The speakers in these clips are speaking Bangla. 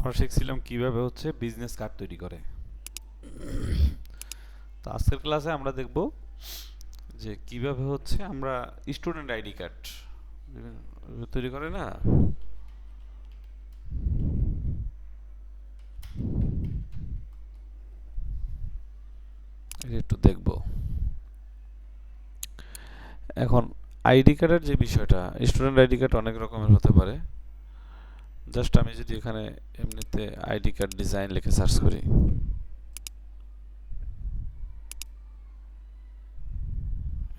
আমরা শিখছিলাম কিভাবে হচ্ছে বিজনেস কার্ড তৈরি করে। তো আজকের ক্লাসে আমরা দেখব যে কিভাবে হচ্ছে আমরা স্টুডেন্ট আইডি কার্ড তৈরি করে না। এটা একটু দেখব। এখন আইডি কার্ডের যে বিষয়টা, স্টুডেন্ট আইডি কার্ড অনেক রকমের হতে পারে। জাস্ট আমি যদি এখানে এমনিতে আইডি কার্ড ডিজাইন লিখে সার্চ করি,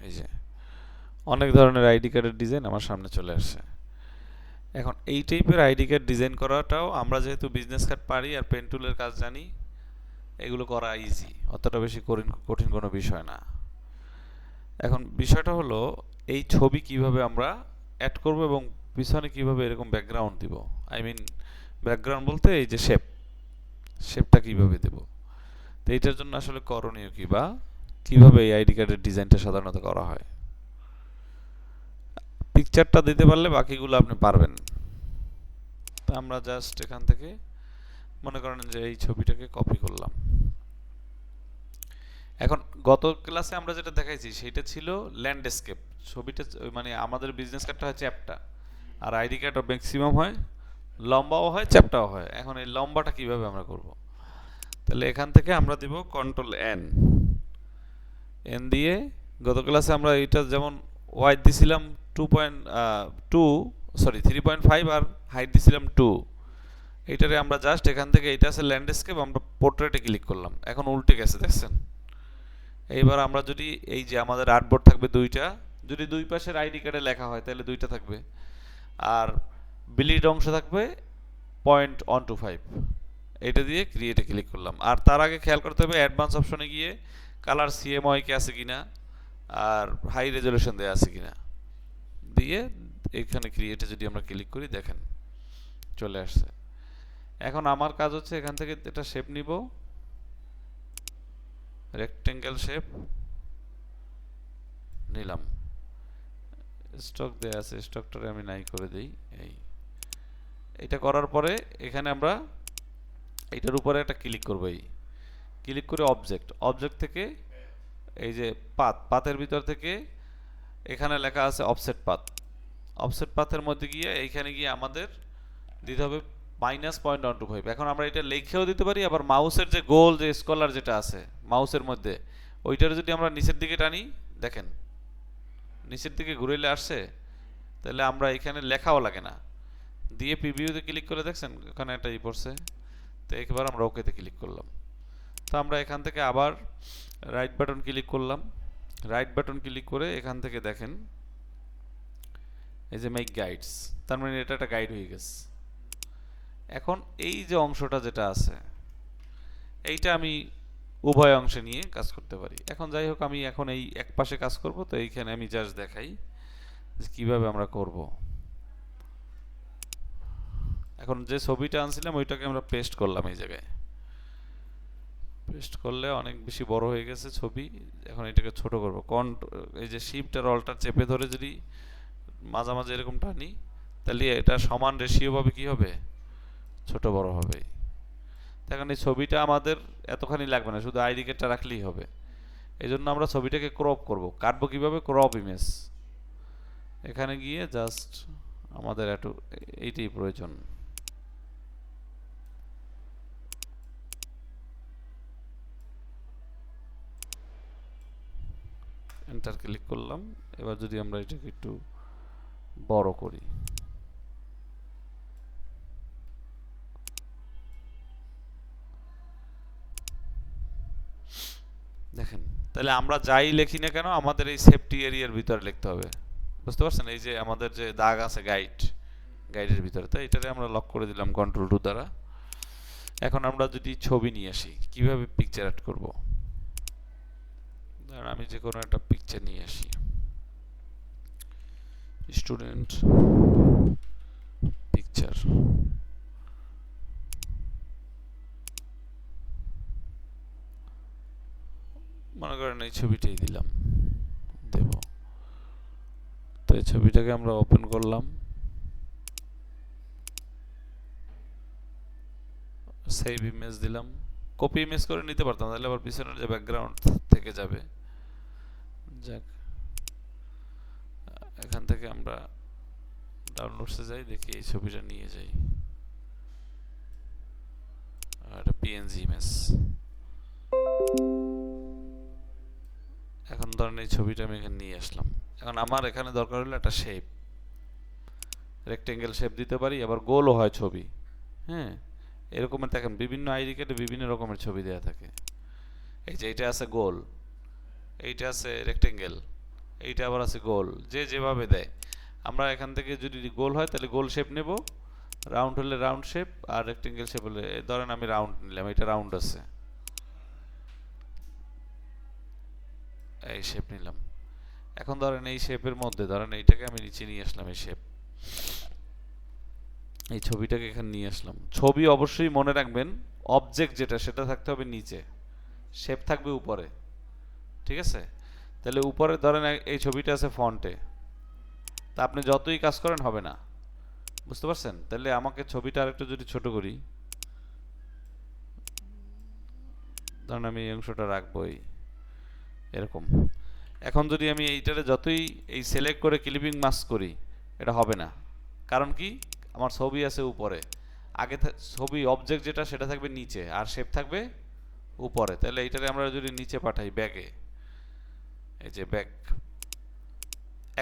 এই যে অনেক ধরনের আইডি কার্ডের ডিজাইন আমার সামনে চলে আসছে। এখন এই টাইপের আইডি কার্ড ডিজাইন করাটাও আমরা যেহেতু বিজনেস কার্ড পারি আর পেন টুলের কাজ জানি, এগুলো করা ইজি, অতটা বেশি কঠিন কোনো বিষয় না। এখন বিষয়টা হলো এই ছবি কিভাবে আমরা অ্যাড করব এবং পিছনে কিভাবে এরকম ব্যাকগ্রাউন্ড দিব। আই মিন ব্যাকগ্রাউন্ড বলতে এই যে শেপটা কিভাবে দেব। তো এইটার জন্য আসলে করণীয় কি, বা কিভাবে এই আইডি কার্ডের ডিজাইনটা সাধারণত করা হয়। পিকচারটা দিতে পারলে বাকিগুলো আপনি পারবেন। তো আমরা জাস্ট এখান থেকে মনে করেন যে এই ছবিটাকে কপি করলাম। এখন গত ক্লাসে আমরা যেটা দেখাইছি সেটা ছিল ল্যান্ডস্কেপ ছবিটা, মানে আমাদের বিজনেস কার্ডটা হয় চ্যাপ্টা, আর আইডি কার্ড ম্যাক্সিমাম হয় লম্বাও হয় চ্যাপ্টাও হয়। এখন এই লম্বাটা কিভাবে আমরা করব, তাহলে এখান থেকে আমরা দিব কন্ট্রোল এন। এন দিয়ে গত ক্লাসে আমরা এটা যেমন ওয়াইড দিছিলাম 3.5 আর হাইট দিছিলাম 2। এইটারে আমরা জাস্ট এখান থেকে, এটা আছে ল্যান্ডস্কেপ, আমরা পোর্ট্রেটে ক্লিক করলাম, এখন উল্টে গেছে দেখছেন। এইবার আমরা যদি এই যে আমাদের আর্টবোর্ড থাকবে দুইটা, যদি দুই পাশের আইডি কার্ডে লেখা হয় তাহলে দুইটা থাকবে, আর বিলিড অংশ থাকবে 0.125। এটা দিয়ে ক্রিয়েটে ক্লিক করলাম। আর তার আগে খেয়াল করতে হবে অ্যাডভান্স অপশনে গিয়ে কালার সিএমওয়াইকে আছে কিনা আর হাই রেজলিউশন দেওয়া আছে কিনা দিয়ে এখানে ক্রিয়েটে যদি আমরা ক্লিক করি, দেখেন চলে আসছে। এখন আমার কাজ হচ্ছে এখান থেকে এটা শেপ নিব, রেক্টেঙ্গেল শেপ নিলাম। স্টক দেয়া আছে, স্টকটারে আমি নাই করে দেই। এইটা করার পরে এখানে আমরা এইটার উপরে একটা ক্লিক করব। এই ক্লিক করে অবজেক্ট থেকে এই যে পাতের ভিতর থেকে এখানে লেখা আছে অফসেট পাথের মধ্যে গিয়ে এইখানে গিয়ে আমাদের দিতে হবে -0.125। এখন আমরা এটা লিখেও দিতে পারি, আবার মাউসের যে গোল যে স্কলার যেটা আছে মাউসের মধ্যে, ওইটার যদি আমরা নিচের দিকে টানি, দেখেন নিচের দিকে ঘুরেলে আসছে, তাহলে আমরা এখানে লেখাও লাগে না, দিয়ে প্রিভিউতে ক্লিক করে দেখছেন ওখানে একটা পড়ছে। তো একবার আমরা ওকেতে ক্লিক করলাম। তো আমরা এখান থেকে আবার রাইট বাটন ক্লিক করলাম। রাইট বাটন ক্লিক করে এখান থেকে দেখেন এই যে মেক গাইডস, তার মানে এটা একটা গাইড হয়ে গেছে। এখন এই যে অংশটা যেটা আছে এইটা আমি উভয় অংশে নিয়ে কাজ করতে পারি। এখন যাই হোক, আমি এখন এই এক পাশে কাজ করব, তো এইখানে আমি জাস্ট দেখাই যে কিভাবে আমরা করব। এখন যে ছবিটা আনছিলাম ওইটাকে আমরা পেস্ট করলাম এই জায়গায়। পেস্ট করলে অনেক বেশি বড় হয়ে গেছে ছবি। এখন এটাকে ছোট করব, এই যে শিফট আর অল্টার চেপে ধরে যদি মাঝামাঝি এরকম টানি, তাহলে এটা সমান রেশিও ভাবে কি হবে, ছোট বড় হবে। এখন এই ছবিটা আমাদের এতখানি লাগবে না, শুধু আইডি কার্ডটা রাখলেই হবে। এই জন্য আমরা ছবিটাকে ক্রপ করব। কাটবো কিভাবে, ক্রপ ইমেজ। এখানে গিয়ে জাস্ট আমাদের একটু এইটাই প্রয়োজন। এন্টার ক্লিক করলাম। এবার যদি আমরা এটাকে একটু বড় করি, দেখেন তাহলে আমরা যাই লিখি না কেন আমাদের এই সেফটি এরিয়ার ভিতরে লিখতে হবে। বুঝতে পারছেন? এই যে আমাদের যে দাগ আছে গাইডের ভিতরে, তো এটারে আমরা লক করে দিলাম কন্ট্রোল 2 দ্বারা। এখন আমরা যদি ছবি নিয়ে আসি, কিভাবে পিকচার অ্যাড করব। ধরেন আমি যে কোনো একটা পিকচার নিয়ে আসি, স্টুডেন্ট পিকচার, মনে করেন এই ছবিটাই দেব। তো এই ছবিটাকে আমরা ওপেন করলাম। সেভ ইমেজ দিলাম, কপি ইমেজ করে নিতে পারতাম, তাহলে আবার পিছনের যে ব্যাকগ্রাউন্ড থেকে যাবে। যাক, এখান থেকে আমরা ডাউনলোডসে যাই, দেখি এই ছবিটা নিয়ে যাই। এটা পিএনজি ইমেজ। এখন ধরেন এই ছবিটা আমি এখানে নিয়ে আসলাম। এখন আমার এখানে দরকার হলো একটা শেপ, রেক্টেঙ্গেল শেপ দিতে পারি, আবার গোলও হয় ছবি। হ্যাঁ, এরকমের দেখেন বিভিন্ন আইডি কার্ডে বিভিন্ন রকমের ছবি দেওয়া থাকে। এই যে এইটা আছে গোল, এইটা আছে রেক্টেঙ্গেল, এইটা আবার আছে গোল, যে যেভাবে দেয়। আমরা এখান থেকে যদি গোল হয় তাহলে গোল শেপ নেব, রাউন্ড হলে রাউন্ড শেপ, আর রেক্টেঙ্গেল শেপ হলে ধরেন আমি রাউন্ড নিলাম, এটা রাউন্ড আছে, এই শেপ নিলাম। এখন ধরেন এই শেপের মধ্যে ধরেন এইটাকে আমি নিচে নিয়ে আসলাম, এই শেপ, এই ছবিটাকে এখানে নিয়ে আসলাম। ছবি অবশ্যই মনে রাখবেন, অবজেক্ট যেটা সেটা থাকতে হবে নিচে, শেপ থাকবে উপরে। ঠিক আছে, তাহলে উপরে ধরেন এই ছবিটা আছে ফন্টে, তা আপনি যতই কাজ করেন হবে না, বুঝতে পারছেন? তাহলে আমাকে ছবিটা আরেকটু যদি ছোট করি, ধরেন আমি এই অংশটা রাখবো এরকম। এখন যদি আমি এইটারে যতই এই সিলেক্ট করে ক্লিপিং মাস্ক করি, এটা হবে না। কারণ কি, আমার ছবি আছে উপরে, আগে ছবি অবজেক্ট যেটা সেটা থাকবে নিচে, আর শেপ থাকবে উপরে। তাহলে এইটারে আমরা যদি নিচে পাঠাই ব্যাকে, এই যে ব্যাক,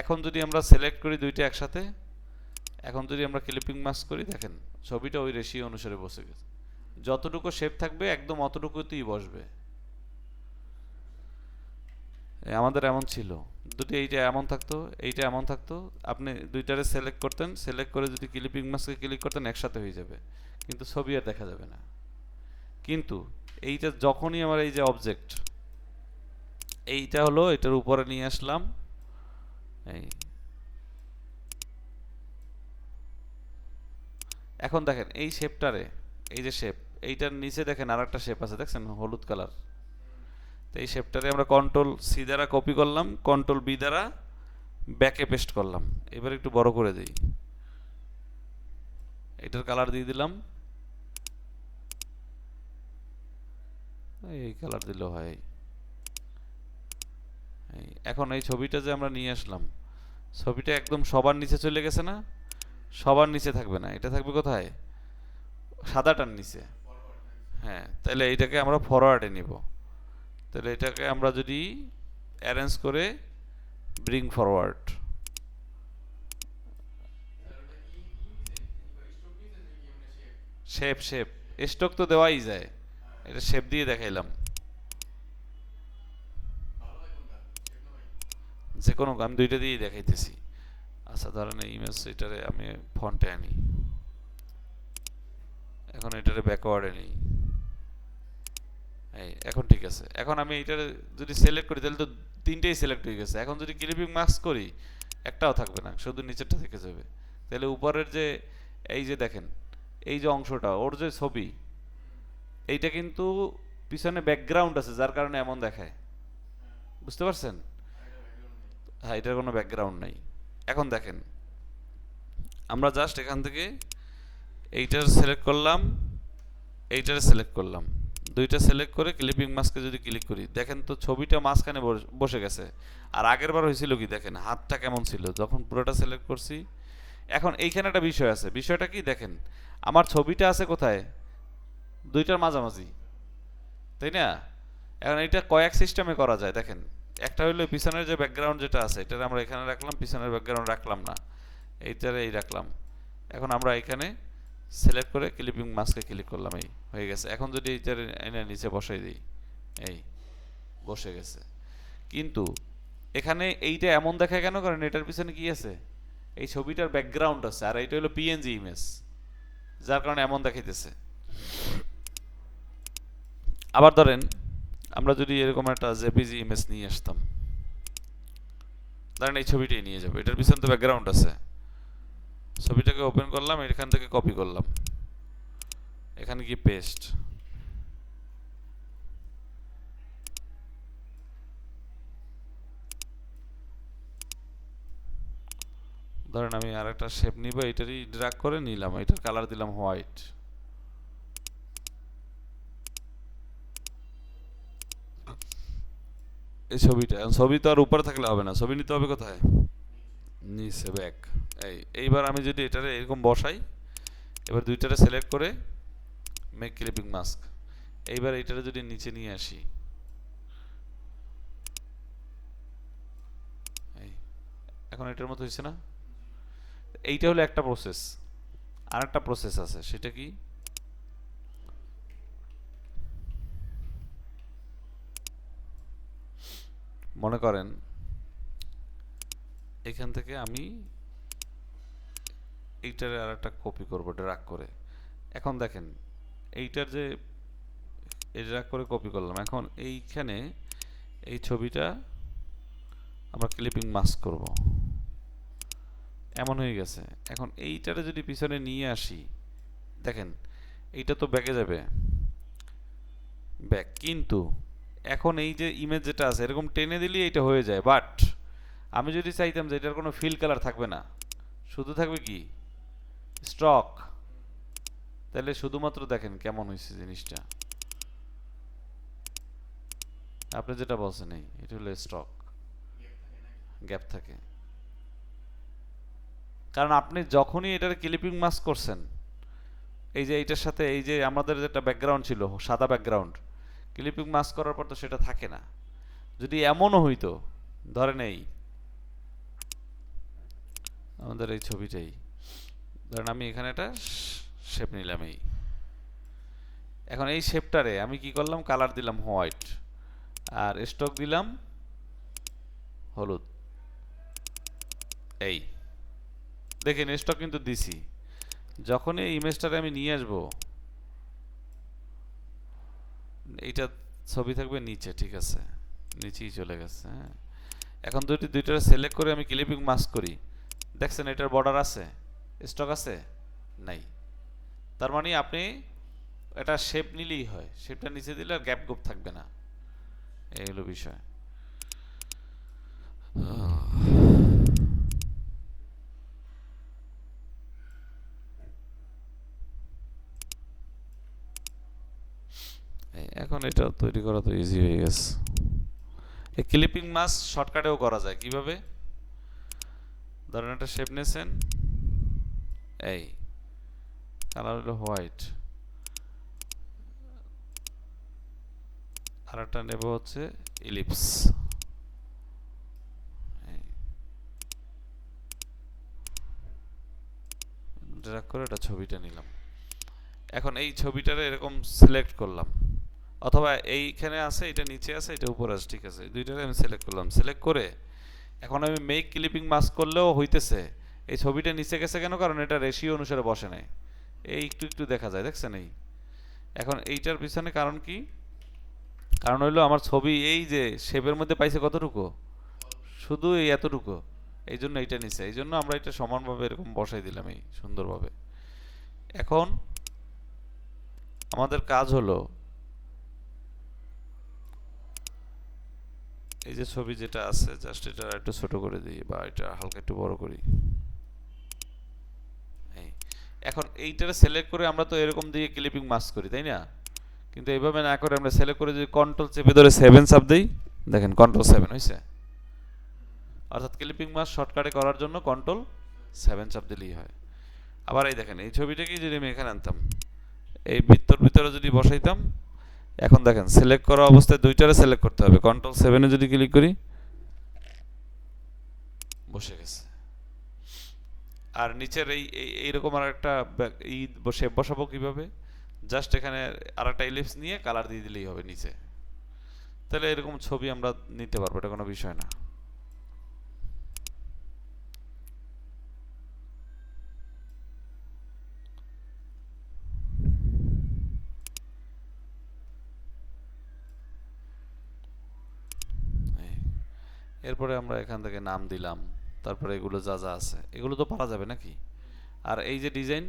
এখন যদি আমরা সিলেক্ট করি দুইটা একসাথে, এখন যদি আমরা ক্লিপিং মাস্ক করি, দেখেন ছবিটা ওই রেশিও অনুসারে বসে গেছে, যতটুকু শেপ থাকবে একদম অতটুকুতেই বসবে। আমাদের এমন ছিল, দুটি এইটা এমন থাকতো, এইটা এমন থাকতো, আপনি দুইটারে সিলেক্ট করতেন, সিলেক্ট করে যদি ক্লিপিং মাস্কে ক্লিক করতেন একসাথে হয়ে যাবে, কিন্তু ছবি আর দেখা যাবে না। কিন্তু এইটা যখনই আমার এই যে অবজেক্ট, এইটা হলো এটার উপরে নিয়ে আসলাম, এই এখন দেখেন এই শেপটারে, এই যে শেপ, এইটার নিচে দেখেন আর একটা শেপ আছে, দেখছেন হলুদ কালার। তো এই শেপটারে আমরা কন্ট্রোল সি দ্বারা কপি করলাম, কন্ট্রোল বি দ্বারা ব্যাকে পেস্ট করলাম। এবার একটু বড় করে দিই, এটার কালার দিয়ে দিলাম, এই কালার দিলেও হয়। এখন এই ছবিটা যে আমরা নিয়ে আসলাম, ছবিটা একদম সবার নিচে চলে গেছে না? সবার নিচে থাকবে না, এটা থাকবে কোথায়? সাদাটার নিচে। হ্যাঁ, তাহলে এইটাকে আমরা ফরওয়ার্ডে নিব। তাহলে এটাকে আমরা যদি অ্যারেঞ্জ করে bring forward, shape shape stock তো দেওয়াই যায়, এটা শেপ দিয়ে দেখাইলাম। যে কোনো, আমি দুইটা দিয়েই দেখাইতেছি। আচ্ছা ধরেন এই ইমেজ, এটারে আমি ফন্টে আনি, এখন এটারে ব্যাকওয়ার্ডে নিই, এই এখন ঠিক আছে। এখন আমি এটারে যদি সিলেক্ট করি তাহলে তো তিনটেই সিলেক্ট হয়ে গেছে। এখন যদি ক্লিপিং মাস্ক করি একটাও থাকবে না, শুধু নিচেরটা থেকে যাবে। তাহলে উপরের যে এই যে দেখেন এই যে অংশটা, ওর যে ছবি, এইটা কিন্তু পিছনে ব্যাকগ্রাউন্ড আছে, যার কারণে এমন দেখায়, বুঝতে পারছেন? হ্যাঁ, এটার কোনো ব্যাকগ্রাউন্ড নাই। এখন দেখেন আমরা জাস্ট এখান থেকে এইটার সিলেক্ট করলাম, এইটার সিলেক্ট করলাম, দুইটা সিলেক্ট করে ক্লিপিং মাস্কে যদি ক্লিক করি, দেখেন তো ছবিটা মাঝখানে বসে গেছে। আর আগের বার হয়েছিল কি, দেখেন হাতটা কেমন ছিল যখন পুরোটা সিলেক্ট করছি। এখন এইখানে একটা বিষয় আছে, বিষয়টা কি দেখেন, আমার ছবিটা আছে কোথায়? দুইটার মাঝামাঝি, তাই না? এখন এটা কয়েক সিস্টেমে করা যায়, দেখেন একটা হইলো পিছনের যে ব্যাকগ্রাউন্ড যেটা আছে, এটা আমরা এখানে রাখলাম, পিছনের ব্যাকগ্রাউন্ড রাখলাম না, এইটারে এই রাখলাম। এখন আমরা এখানে সিলেক্ট করে ক্লিপিং মাস্কে ক্লিক করলাম, এই হয়ে গেছে। এখন যদি এইটার এনে নিচে বসাই দিই, এই বসে গেছে। কিন্তু এখানে এইটা এমন দেখা কেন, কারণ এটার পিছনে কি আছে? এই ছবিটার ব্যাকগ্রাউন্ড আছে, আর এইটা হলো পিএনজি ইমেজ, যার কারণে এমন দেখাইতেছে। আবার ধরেন আমরা যদি এরকম একটা জেপিজি ইমেজ নিয়ে আসতাম, ধরেন এই ছবিটাই নিয়ে যাবো, এটার পিছনে তো ব্যাকগ্রাউন্ড আছে, ছবিটাকে ওপেন করলাম, এখান থেকে কপি করলাম, এখানে গিয়ে পেস্ট, ধরেন আমি আরেকটা শেপ নিব, এটারই ড্র্যাগ করে নিলাম, এটার কালার দিলাম হোয়াইট, এই ছবিটা, ছবি তো আর উপরে থাকলে হবে না, ছবি নিতে হবে কোথায়, নিচে, ব্যাক। এইবার আমি যদি এটারে এরকম বসাই, এবার দুইটারে সিলেক্ট করে মেক ক্লিপিং মাস্ক, এইবার এটারে যদি নিচে নিয়ে আসি, এই এখন এটার মতো হয়েছে না? এইটা হলো একটা প্রসেস। আর একটা প্রসেস আছে, সেটা কি, মনে করেন এখান থেকে আমি এইটার আর একটা কপি করবো ড্র্যাগ করে। এখন দেখেন এইটার যে এই ড্র্যাগ করে কপি করলাম, এখন এইখানে এই ছবিটা আমরা ক্লিপিং মাস্ক করব, এমন হয়ে গেছে। এখন এইটারে যদি পিছনে নিয়ে আসি, দেখেন এইটা তো ব্যাকে যাবে, ব্যাক, কিন্তু এখন এই যে ইমেজ যেটা আছে এরকম টেনে দিলেই এটা হয়ে যায়, বাট আমি যদি চাইতাম যে এটার কোনো ফিল কালার থাকবে না, শুধু থাকবে কি স্টক, তাহলে শুধুমাত্র দেখেন কেমন হয়েছে জিনিসটা, আপনি যেটা বলছেন এই এটা হলো স্টক, গ্যাপ থাকে। কারণ আপনি যখনই এটার ক্লিপিং মাস্ক করছেন, এই যে এইটার সাথে এই যে আমাদের যেটা ব্যাকগ্রাউন্ড ছিল সাদা ব্যাকগ্রাউন্ড, ক্লিপিং মাস্ক করার পর তো সেটা থাকে না। যদি এমনও হইতো, ধরেন এই আমাদের এই ছবিটাই, ধরেন আমি এখানে একটা শেপ নিলাম, এই এখন এই শেপটারে আমি কি করলাম, কালার দিলাম হোয়াইট আর স্টক দিলাম হলুদ, এই দেখেন স্টক কিন্তু দিছি। যখন এই ইমেজটারে আমি নিয়ে আসবো, এইটা ছবি থাকবে নিচে, ঠিক আছে, নিচেই চলে গেছে, হ্যাঁ। এখন যদি দুইটারে সিলেক্ট করে আমি ক্লিপিং মাস্ক করি, দেখছেন এটার বর্ডার আছে, স্টক আছে, নাই। তার মানে আপনি এটা শেপ নিলেই হয়, শেপটা নিচে দিলে আর গ্যাপ গ্যাপ থাকবে না, এই হলো বিষয়। এখন এটা তৈরি করা তো ইজি হয়ে গেছে। এই ক্লিপিং মাস্ক শর্টকাটেও করা যায় কিভাবে, ধরেন একটা শেপ নিয়েছেন, এই কালার হলো হোয়াইট, আর একটা নেব হচ্ছে ইলিপস, ড্র্যাগ করে এটা ছবিটা নিলাম। এখন এই ছবিটারে এরকম সিলেক্ট করলাম, অথবা এইখানে আছে, এটা নিচে আছে, এটা উপরে আছে, ঠিক আছে, দুইটারে আমি সিলেক্ট করলাম, সিলেক্ট করে এখন আমি মেক ক্লিপিং মাস্ক করলেও হইতেছে। এই ছবিটা নিচে গেছে কেন, কারণ এটা রেশিও অনুসারে বসে নাই, এই একটু একটু দেখা যায়, দেখছেন এই। এখন এইটার পিছনে কারণ কি, কারণ হইলো আমার ছবি এই যে শেপের মধ্যে পাইছে কতটুকু, শুধু এই এতটুকু, এই জন্য এইটা নিচে, এই জন্য আমরা এটা সমানভাবে এরকম বসাই দিলাম এই সুন্দরভাবে। এখন আমাদের কাজ হলো এই যে ছবি যেটা আছে, জাস্ট এটা একটু ছোট করে দিই বা এটা হালকা একটু বড় করি, এই এখন এইটারে সিলেক্ট করে আমরা তো এরকম দিয়ে ক্লিপিং মাস্ক করি, তাই না? কিন্তু এইভাবে না করে আমরা সিলেক্ট করে যদি কন্ট্রোল চেপে ধরে 7 চাপ দেই, দেখেন কন্ট্রোল 7 হইছে। অর্থাৎ ক্লিপিং মাস্ক শর্টকাটে করার জন্য কন্ট্রোল 7 চাপ দিলেই হয়। আবার এই দেখেন এই ছবিটাকে যদি আমি এখানে আনতাম, এই বৃত্তর ভিতরে যদি বসাইতাম, এখন দেখেন সিলেক্ট করা অবস্থায় দুইটারে সিলেক্ট করতে হবে, কন্ট্রোল 7 এ যদি ক্লিক করি বসে গেছে। আর নিচের এই এইরকম আর একটা এই শেপ বসাবো কিভাবে, জাস্ট এখানে আর একটা ইলিপস নিয়ে কালার দিয়ে দিলেই হবে নিচে, তাহলে এরকম ছবি আমরা নিতে পারবো, এটা কোনো বিষয় না। এরপরে আমরা এখান থেকে নাম দিলাম, তারপরে এগুলো যা যা আছে এগুলো তো পারা যাবে নাকি, আর এই যে ডিজাইন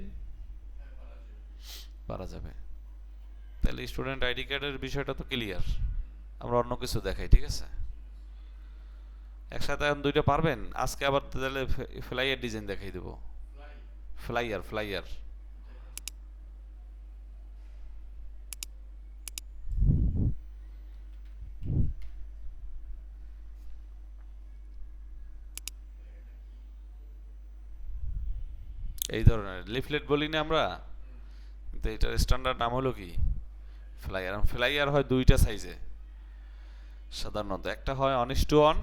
পারা যাবে। তাহলে স্টুডেন্ট আইডি কার্ডের বিষয়টা তো ক্লিয়ার, আমরা অন্য কিছু দেখাই, ঠিক আছে। একসাথে এখন দুইটা পারবেন, আজকে আবার তাহলে ফ্লাইয়ার ডিজাইন দেখাই দেবো, ফ্লাইয়ার ফ্লাইয়ার। এই ধরনের লিফলেট বলি না আমরা, কিন্তু এটার স্ট্যান্ডার্ড নাম হলো কি ফ্লাইয়ার। ফ্লাইয়ার হয় দুইটা সাইজে সাধারণত, একটা হয় 1:1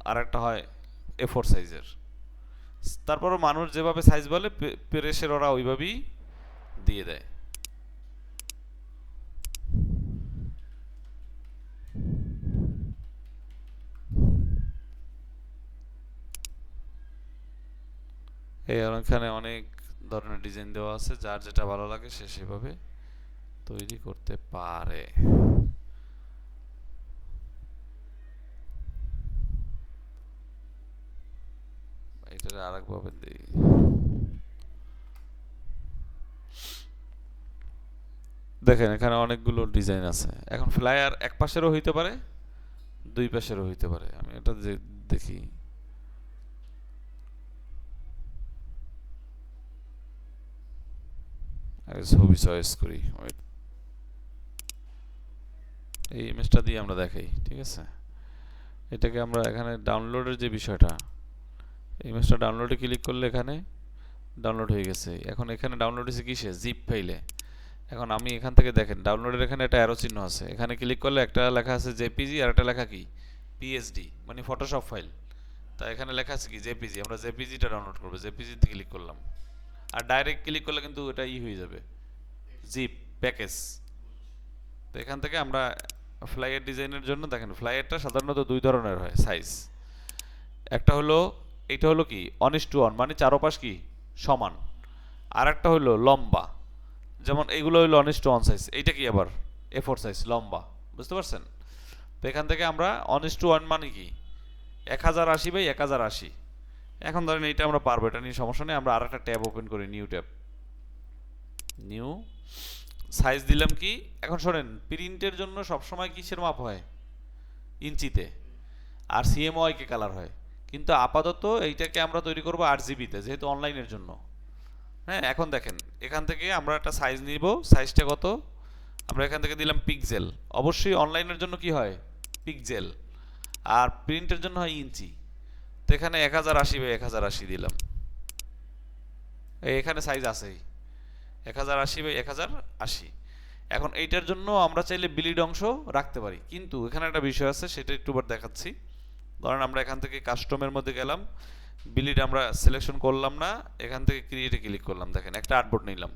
আর একটা হয় A4 সাইজের। তারপরও মানুষ যেভাবে সাইজ বলে প্রেসের ওরা ওইভাবেই দিয়ে দেয়। এই এখানে অনেক ধরনের ডিজাইন দেওয়া আছে, যার যেটা ভালো লাগে সে সেভাবে তৈরি করতে পারে। এটার আরেকভাবে দিই, দেখেন এখানে অনেকগুলো ডিজাইন আছে। এখন ফ্লায়ার এক পাশেরও হইতে পারে, দুই পাশেরও হইতে পারে। আমি এটা দেখি, আগে ছবি চয়েস করি। এই ইমেজটা দিয়ে আমরা দেখাই, ঠিক আছে? এটাকে আমরা এখানে ডাউনলোডের যে বিষয়টা, ইমেজটা ডাউনলোডে ক্লিক করলে এখানে ডাউনলোড হয়ে গেছে। এখন এখানে ডাউনলোড হয়েছে কিসে? জিপ ফাইলে। এখন আমি এখান থেকে দেখেন ডাউনলোডের এখানে একটা অ্যারো চিহ্ন আছে, এখানে ক্লিক করলে একটা লেখা আছে জেপিজি আর একটা লেখা কি পিএসডি, মানে ফটোশপ ফাইল। তা এখানে লেখা আছে কি জেপিজি, আমরা জেপিজিটা ডাউনলোড করবো, জেপিজিতে ক্লিক করলাম। আর ডাইরেক্ট ক্লিক করলে কিন্তু এটা হয়ে যাবে জিপ প্যাকেজ। তো এখান থেকে আমরা ফ্লাইয়ের ডিজাইনের জন্য দেখেন, ফ্লাইয়েরটা সাধারণত দুই ধরনের হয় সাইজ। একটা হলো, এটা হলো কি 1:1 মানে চারোপাশ কি সমান। আর একটা হলো লম্বা, যেমন এইগুলো হলো 1:1 সাইজ। এইটা কি আবার A4 সাইজ লম্বা, বুঝতে পারছেন? তো এখান থেকে আমরা 1:1 মানে কি 1080x1080। এখন ধরেন এইটা আমরা পারবো, এটা নিয়ে সমস্যা নেই। আমরা আর একটা ট্যাব ওপেন করি, নিউ ট্যাব, নিউ সাইজ দিলাম কি। এখন শোনেন, প্রিন্টের জন্য সবসময় কিসের মাপ হয়? ইঞ্চিতে। আর সিএমওয়াইকে কালার হয়। কিন্তু আপাতত এইটাকে আমরা তৈরি করবো RGB-তে, যেহেতু অনলাইনের জন্য। হ্যাঁ, এখন দেখেন এখান থেকে আমরা একটা সাইজ নিব। সাইজটা কত? আমরা এখান থেকে দিলাম পিক্সেল। অবশ্যই অনলাইনের জন্য কি হয়? পিক্সেল। আর প্রিন্টের জন্য হয় ইঞ্চি। তো এখানে 1080x1080 দিলাম। এখানে সাইজ আছেই 1080x1080। এখন এইটার জন্য আমরা চাইলে বিলিড অংশ রাখতে পারি, কিন্তু এখানে একটা বিষয় আছে, সেটা একটু বার দেখাচ্ছি। ধরেন আমরা এখান থেকে কাস্টমের মধ্যে গেলাম, বিলিড আমরা সিলেকশন করলাম না, এখান থেকে ক্রিয়েটে ক্লিক করলাম। দেখেন একটা আর্টবোর্ড নিলাম।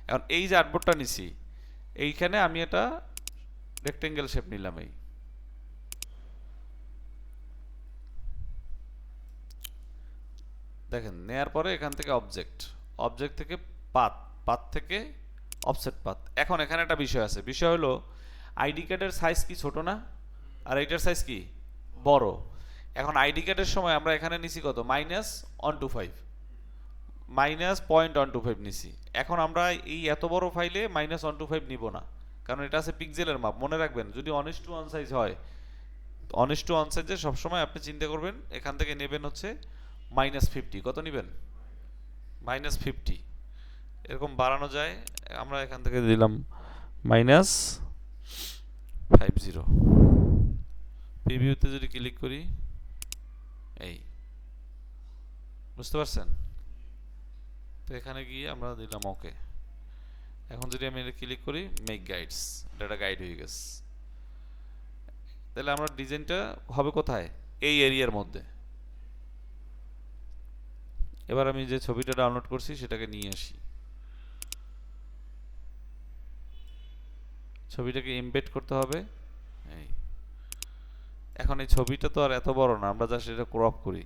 এখন এই যে আর্টবোর্ডটা নিছি, এইখানে আমি একটা রেক্টেঙ্গেল শেপ নিলাম। এই দেখেন নেয়ার পরে এখান থেকে অবজেক্ট, অবজেক্ট থেকে পাথ, পাথ থেকে অফসেট পাথ। এখন এখানে একটা বিষয় আছে, বিষয় হলো আইডি কার্ডের সাইজ কি ছোট না, আর এইটার সাইজ কি বড়। এখন আইডি কার্ডের সময় আমরা এখানে নিছি কত? -125, -0.125 নিছি। এখন আমরা এই এত বড় ফাইলে -125 নিব না, কারণ এটা আছে পিক্সেলের মাপ। মনে রাখবেন, যদি 1:1 সাইজ হয়, 1:1 সাইজে সবসময় আপনি চিন্তা করবেন এখান থেকে নেবেন হচ্ছে -50। কত নেবেন? -50। এরকম বাড়ানো যায়। আমরা এখান থেকে দিলাম -50। প্রিভিউতে যদি ক্লিক করি, এই বুঝতে পারছেন? তো এখানে গিয়ে আমরা দিলাম ওকে। এখন যদি আমি এটা ক্লিক করি মেক গাইডস, এটা গাইড হয়ে গেছে। তাহলে আমরা ডিজাইনটা হবে কোথায়? এই এরিয়ার মধ্যে। এবার আমি যে ছবিটা ডাউনলোড করছি সেটাকে নিয়ে আসি, ছবিটাকে এমবেড করতে হবে। এই এখন এই ছবিটা তো আর এত বড় না, আমরা জাস্ট এটা ক্রপ করি।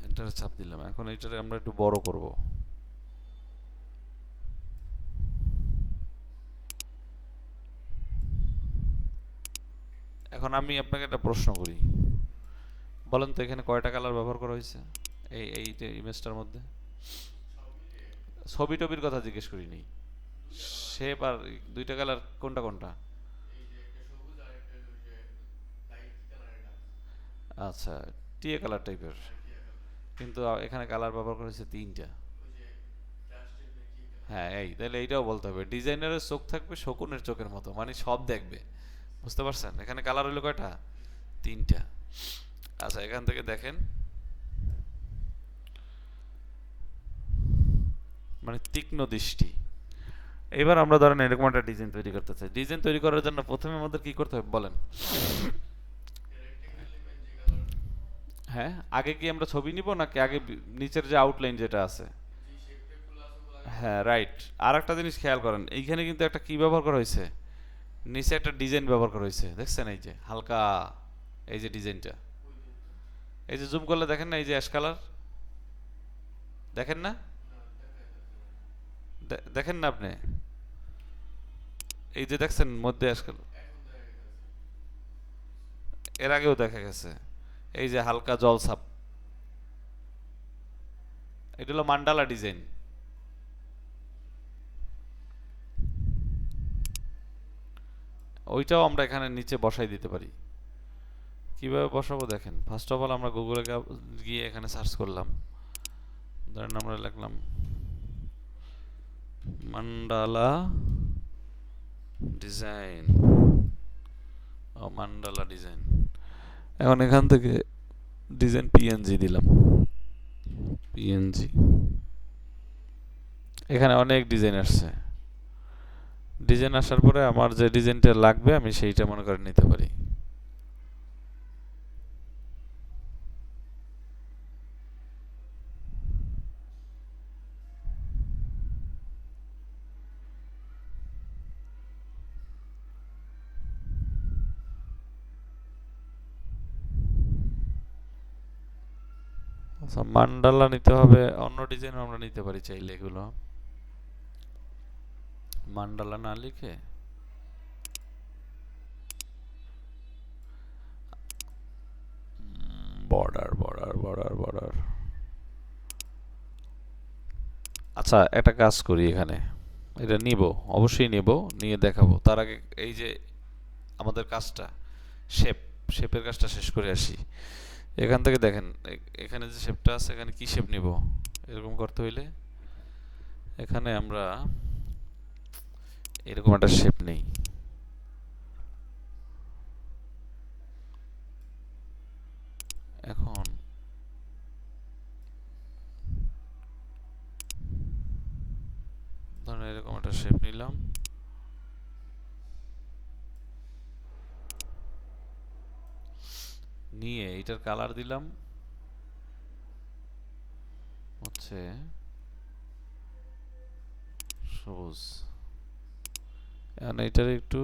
এন্টার চাপ দিলাম। এখন এইটাকে আমরা একটু বড় করব। এখন আমি আপনাকে একটা প্রশ্ন করি, বলেন তো এখানে কয়টা কালার ব্যবহার করা হয়েছে এই যে ইমেজটার মধ্যে? ছবি টবির কথা জিজ্ঞেস করিনি, শেপ আর দুইটা কালার কোনটা কোনটা? আচ্ছা, টিয়া কালার টাইপের। কিন্তু এখানে কালার ব্যবহার করা হয়েছে 3টা। হ্যাঁ, তাহলে এইটাও বলতে হবে ডিজাইনারের চোখ থাকবে শকুনের চোখের মতো, মানে সব দেখবে। বুঝতে পারছেন? এখানে কালার হইলো কয়টা? 3টা। আচ্ছা, এখান থেকে দেখেন, মানে তীক্ষ্ণ দৃষ্টি। এবার আমরা ধরেন এরকম একটা ডিজাইন তৈরি করতে চাই। ডিজাইন তৈরি করার জন্য প্রথমে আমাদের কি করতে হবে বলেন? হ্যাঁ, আগে কি আমরা ছবি নিব নাকি আগে নিচের যে আউটলাইন যেটা আছে? হ্যাঁ, রাইট। আর একটা জিনিস খেয়াল করেন, এইখানে কিন্তু একটা কি ব্যবহার করা হয়েছে, নিচে একটা ডিজাইন ব্যবহার করা হয়েছে, দেখছেন? এই যে হালকা, এই যে ডিজাইনটা, এই যে জুম করলে দেখেন না, এই যে অ্যাশ কালার, দেখেন না? দেখেন না আপনি? এই যে দেখছেন মধ্যে অ্যাশ কালার, এর আগেও দেখা গেছে। এই যে হালকা জলছাপ, এটা হলো মান্ডালা ডিজাইন। ওইটাও আমরা এখানে নিচে বসাই দিতে পারি। কিভাবে বসাবো দেখেন, ফার্স্ট অফ অল আমরা গুগলে গিয়ে এখানে সার্চ করলাম, ধরেন আমরা লিখলাম মান্ডালা ডিজাইন, ও মান্ডালা ডিজাইন। এখন এখান থেকে ডিজাইন পিএনজি দিলাম, পিএনজি। এখানে অনেক ডিজাইন আসছে। ডিজাইন আসার পরে আমার যে ডিজাইনটা লাগবে আমি সেইটা মনে করে নিতে পারি। আচ্ছা, মান্ডালা নিতে হবে, অন্য ডিজাইন আমরা নিতে পারি চাইলে। এগুলো মান্ডালা না লিখে বর্ডার বর্ডার বর্ডার বর্ডার। আচ্ছা, একটা কাজ করি, এখানে এটা নিব, অবশ্যই নিব, নিয়ে দেখাবো। তার আগে এই যে আমাদের কাজটা, শেপ, শেপের কাজটা শেষ করে আসি। এখান থেকে দেখেন, এখানে যে শেপটা আছে, এখানে কি শেপ নিব এরকম করতে হইলে, এখানে আমরা এরকম একটা শেপ নেই। এখন ধরেন এরকম একটা শেপ নিলাম, নিয়ে এটার কালার দিলাম হচ্ছে সবুজ। এখন এটার একটু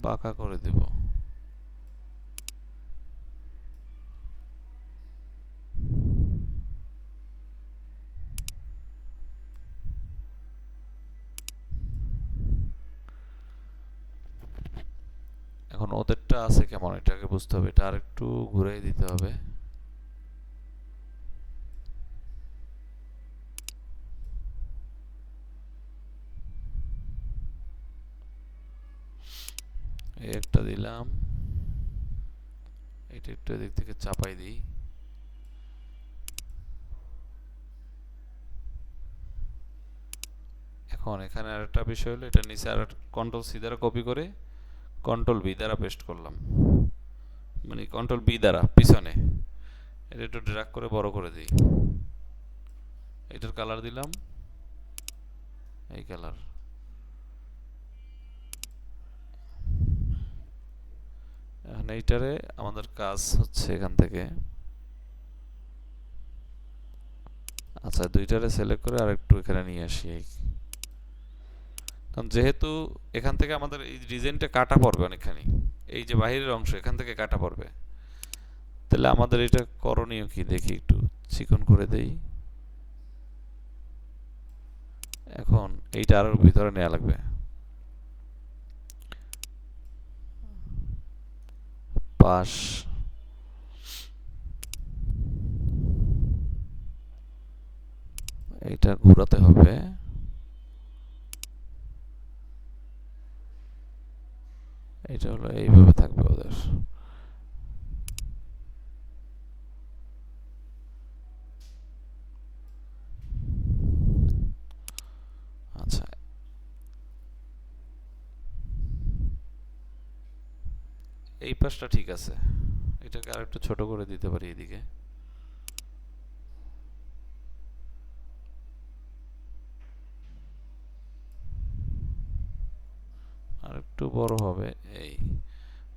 বাঁকা করে দেব। এখন ওদেরটা আছে কেমন, এটাকে বুঝতে হবে, এটা আর একটু ঘুরাই দিতে হবে। এই একটা দিলাম, এটা একটু এদিক থেকে চাপাই দিই। এখন এখানে আরেকটা বিষয় হলো, এটা নিচে আর কন্ট্রোল সি দ্বারা কপি করে কন্ট্রোল বি দ্বারা পেস্ট করলাম, মানে কন্ট্রোল বি দ্বারা পিছনে এটা একটু ড্র্যাগ করে বড় করে দিই। এটার কালার দিলাম এই কালার। এখন এইটারে আমাদের কাজ হচ্ছে এখান থেকে, আচ্ছা দুইটারে সিলেক্ট করে আর একটু এখানে নিয়ে আসি। কারণ যেহেতু এখান থেকে আমাদের এই ডিজাইনটা কাটা পড়বে অনেকখানি, এই যে বাহিরের অংশ এখান থেকে কাটা পড়বে, তাহলে আমাদের এটা করণীয় কি দেখি, একটু চিকন করে দেই। এখন এইটা আরো ভিতরে নেওয়া লাগবে, পাশ এটা ঘোরাতে হবে। এটা হলো এইভাবে থাকবে ওদের। আচ্ছা, এই পাশটা ঠিক আছে, এটাকে আরেকটু ছোট করে দিতে পারি এদিকে। আরেকটু বড় হবে এই,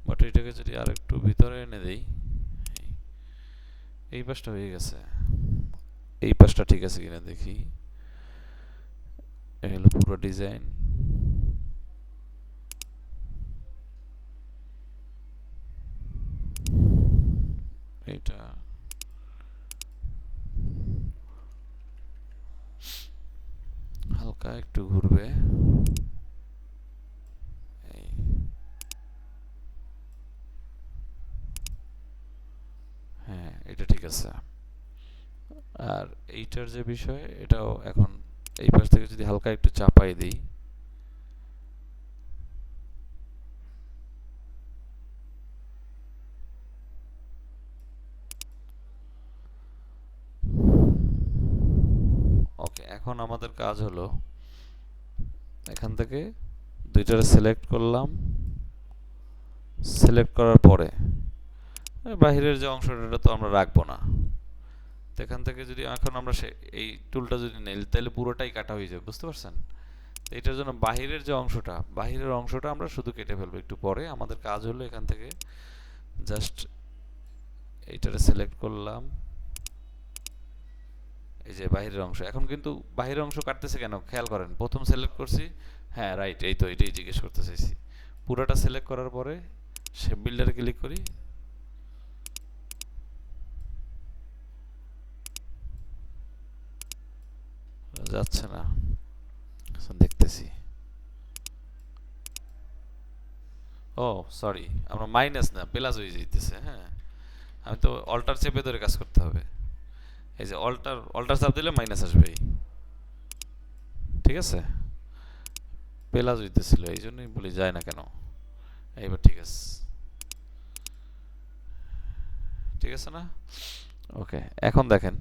বাট এটাকে যদি আরেকটু ভিতরে এনে দেই, এই পাশটা হয়ে গেছে। এই পাশটা ঠিক আছে কিনা দেখি। এই হলো পুরো ডিজাইন। এটা হালকা একটু ঘুরবে। এই হ্যাঁ, এটা ঠিক আছে। আর এইটার যে বিষয়, এটাও এখন এই পাশ থেকে যদি হালকা একটু চাপাই দিই, ওকে। এখন আমাদের কাজ হলো এখান থেকে দুইটারে সিলেক্ট করলাম, সিলেক্ট করার পরে বাহিরের যে অংশটা এটা তো আমরা রাখবো না। তো এখান থেকে যদি এখন আমরা এই টুলটা যদি নেই, তাহলে পুরোটাই কাটা হয়ে যাবে, বুঝতে পারছেন? এটার জন্য বাহিরের যে অংশটা, বাহিরের অংশটা আমরা শুধু কেটে ফেলবো একটু পরে। আমাদের কাজ হলো এখান থেকে জাস্ট এইটারে সিলেক্ট করলাম, এই যে বাহিরের অংশ। এখন কিন্তু বাহিরের অংশ কাটতেছে কেন খেয়াল করেন, প্রথম সিলেক্ট করছি, হ্যাঁ রাইট, এই তো এটাই জিজ্ঞেস করতে চাইছি। পুরোটা সিলেক্ট করার পরে শেপ বিল্ডারে ক্লিক করি, যাচ্ছে না, দেখতেছি। ও সরি, আমরা মাইনাস না প্লাস হয়ে যাইতেছে। হ্যাঁ, আমি তো অল্টার চেপে ধরে কাজ করতে হবে। এই যে অল্টার অল্টার চাপ দিলে মাইনাস আসবে, ঠিক আছে? প্লাস হইতেছিল, এই জন্যই বলি যায় না কেন। এইবার ঠিক আছে, ঠিক আছে না? ওকে, এখন দেখেন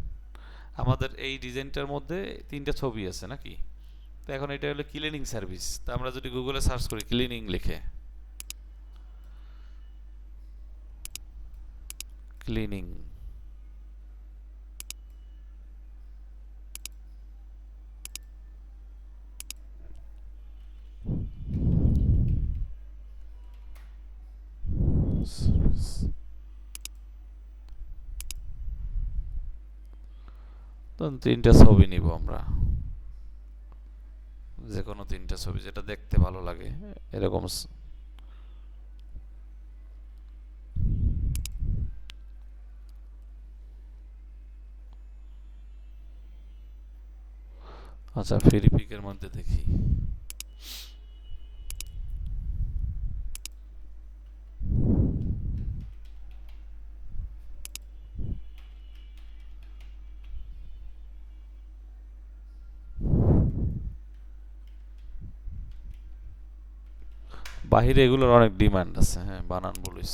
আমাদের এই ডিজাইনটার মধ্যে তিনটা ছবি আছে নাকি? তো এখন এটা হলো ক্লিনিং সার্ভিস। তো আমরা যদি গুগলে সার্চ করি ক্লিনিং লিখে, ক্লিনিং, তো তিনটা ছবি নিব আমরা, যে কোনো তিনটা ছবি যেটা দেখতে ভালো লাগে এরকম। আচ্ছা, ফ্রি পিকের মধ্যে দেখি। বাহিরে এগুলোর অনেক ডিমান্ড আছে, হ্যাঁ, বানান পুলিশ।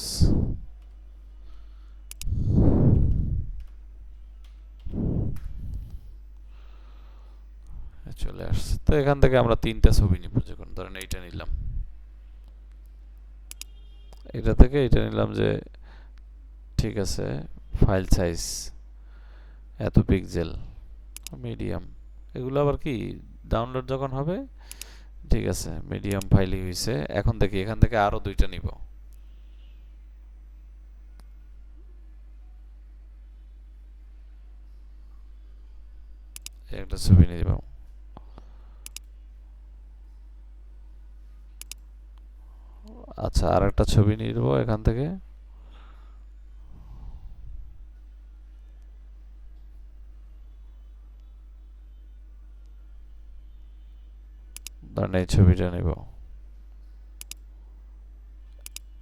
চলে আসছে। তো এখান থেকে আমরা তিনটা ছবি নিব, যে কোনো ধরেন এইটা নিলাম, এটা থেকে এটা নিলাম, যে ঠিক আছে ফাইল সাইজ এত পিক্সেল, মিডিয়াম। এগুলো আবার কি ডাউনলোড যখন হবে, ঠিক আছে মিডিয়াম ফাইলই হয়েছে। এখন দেখি এখান থেকে আরো দুইটা নিব, একটা ছবি নিব। আচ্ছা, আর একটা ছবি নিব এখান থেকে, ধরেন এই ছবিটা নিব।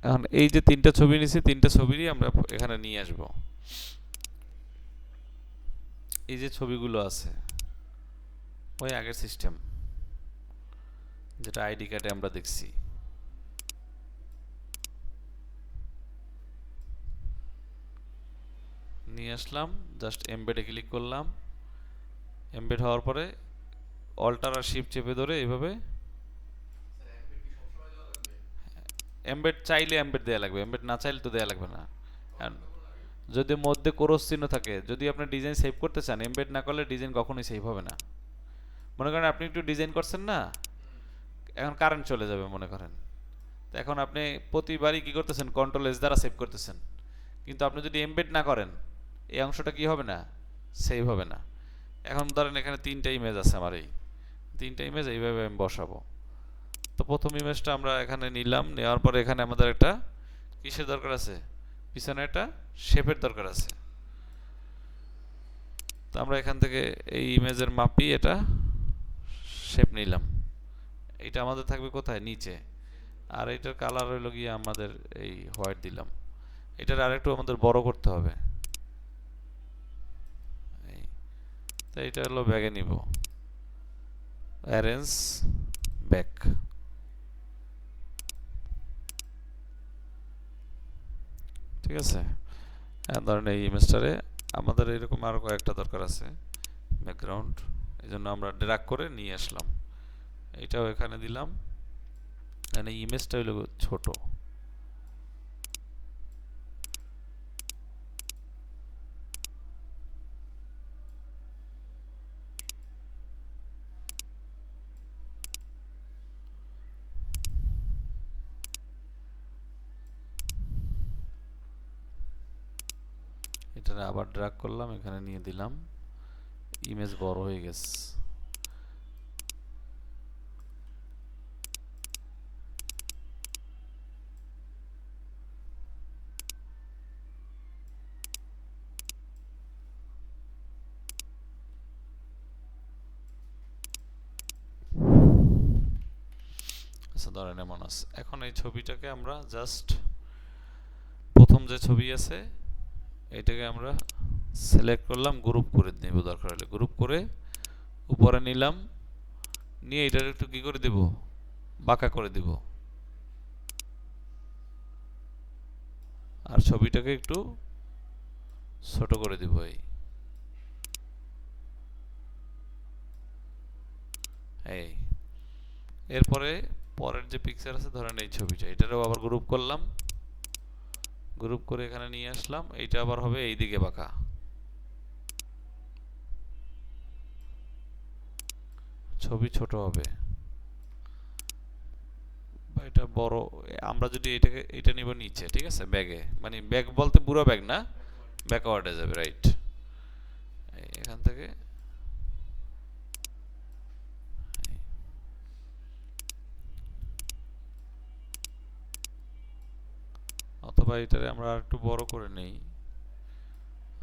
এখন এই যে তিনটা ছবি নিছি, তিনটা ছবিরই আমরা এখানে নিয়ে আসব। এই যে ছবিগুলো আছে ওই আগের সিস্টেম, যেটা আইডি কার্ডে আমরা দেখছি। নিয়ে আসলাম, জাস্ট এমবেডে ক্লিক করলাম। এমবেড হওয়ার পরে অল্টার আর শিফট চেপে ধরে এইভাবে এমবেড চাইলে এমবেড দেওয়া লাগবে, এমবেড না চাইলে তো দেওয়া লাগবে না। যদি মধ্যে ক্রস চিহ্ন থাকে, যদি আপনি ডিজাইন সেভ করতে চান, এমবেড না করলে ডিজাইন কখনোই সেভ হবে না। মনে করেন আপনি একটু ডিজাইন করছেন না, এখন কারেন্ট চলে যাবে মনে করেন, তো এখন আপনি প্রতিবারই কি করতেছেন, কন্ট্রোল এস দ্বারা সেভ করতেছেন, কিন্তু আপনি যদি এমবেড না করেন এই অংশটা কি হবে না, সেভ হবে না। এখন ধরেন এখানে 3টা ইমেজ আছে আমার, এই 3টা ইমেজ এইভাবে আমি বসাবো। তো প্রথম ইমেজটা আমরা এখানে নিলাম, নেওয়ার পরে এখানে আমাদের একটা কিসের দরকার আছে, পিছনে একটা শেপের দরকার আছে। তো আমরা এখান থেকে এই ইমেজের মাপি এটা শেপ নিলাম। এটা আমাদের থাকবে কোথায়, নিচে। আর এটার কালার হইলো গিয়ে আমাদের এই হোয়াইট দিলাম। এটার আরেকটু আমাদের বড় করতে হবে। তো এটা হলো ব্যাগে নিব, অ্যারেঞ্জ ব্যাক। ঠিক আছে, ধরেন এই ইমেজটারে আমাদের এরকম আরো কয়েকটা দরকার আছে ব্যাকগ্রাউন্ড, এই জন্য আমরা ড্র্যাগ করে নিয়ে আসলাম, এইটাও এখানে দিলাম। এখানে ইমেজটা হইল ছোট, এটা আবার ড্র্যাগ করলাম, এখানে নিয়ে দিলাম, ইমেজ বড় হয়ে গেছে। আচ্ছা ধরেন এমন আছে, এখন এই ছবিটাকে আমরা জাস্ট প্রথম যে ছবি আছে এটাকে আমরা সিলেক্ট করলাম, গ্রুপ করে নেব, দরকার হলে গ্রুপ করে উপরে নিলাম, নিয়ে এটার একটু কি করে দেব, বাঁকা করে দেব। আর ছবিটাকে একটু ছোট করে দিব। এই এরপরে পরের যে পিকচার আছে, ধরেন এই ছবিটা, এটারও আবার গ্রুপ করলাম, গ্রুপ করে এখানে নিয়ে আসলাম, এইটা আবার হবে এই দিকে বাঁকা, ছবি ছোট হবে বা এটা বড়। আমরা যদি এটাকে এটা নিব নিচে, ঠিক আছে, ব্যাগে, মানে ব্যাগ বলতে পুরো ব্যাগ না, ব্যাকওয়ার্ডে যাবে, রাইট। এখান থেকে অথবা এটারে আমরা আর একটু বড় করে নেই,